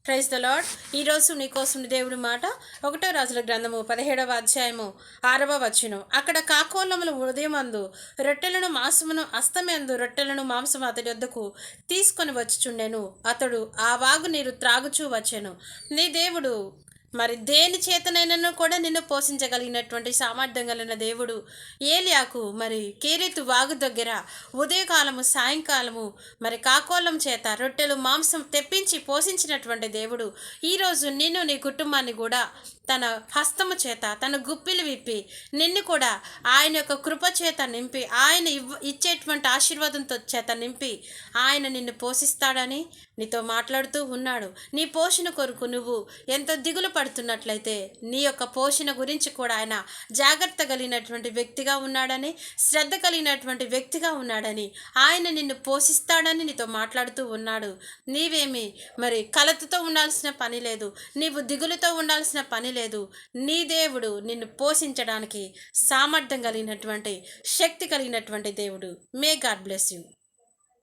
Praise the lord. ఈరోజు నీకోసం దేవుడి మాట 1 రాజుల గ్రంథము 17వ అధ్యాయము 6వ వచనం. అక్కడ కాకోలములు ఉదయమందు రొట్టెలను మాంసమును అస్తమందు రొట్టెలను మాంసము అతడి వద్దకు తీసుకొని వచ్చుచుండెను. అతడు ఆ వాగు నీరు త్రాగుచూ వచ్చెను. నీ దేవుడు మరి దేని చేతనైనా కూడా నిన్ను పోషించగలిగినటువంటి సామర్థ్యం కలిగిన దేవుడు ఏలియాకు మరి కేరీతు వాగు దగ్గర ఉదయకాలము సాయంకాలము మరి కాకోలం చేత రొట్టెలు మాంసం తెప్పించి పోషించినటువంటి దేవుడు ఈరోజు నిన్ను నీ కుటుంబాన్ని కూడా తన హస్తము చేత తన గుప్పిలు విప్పి నిన్ను కూడా ఆయన యొక్క కృప చేత నింపి ఆయన ఇచ్చేటువంటి ఆశీర్వాదంతో చేత నింపి ఆయన నిన్ను పోషిస్తాడని నీతో మాట్లాడుతూ ఉన్నాడు. నీ పోషణ కొరకు నువ్వు ఎంతో దిగులు పడుతున్నట్లయితే నీ యొక్క పోషణ గురించి కూడా ఆయన జాగ్రత్త కలిగినటువంటి వ్యక్తిగా ఉన్నాడని, శ్రద్ధ కలిగినటువంటి వ్యక్తిగా ఉన్నాడని, ఆయన నిన్ను పోషిస్తాడని నీతో మాట్లాడుతూ ఉన్నాడు. నీవేమి మరి కలతతో ఉండాల్సిన పని లేదు, నీవు దిగులుతో ఉండాల్సిన పని లేదు. నీ దేవుడు నిన్ను పోషించడానికి సామర్థ్యం కలిగినటువంటి శక్తి కలిగినటువంటి దేవుడు. May God bless you.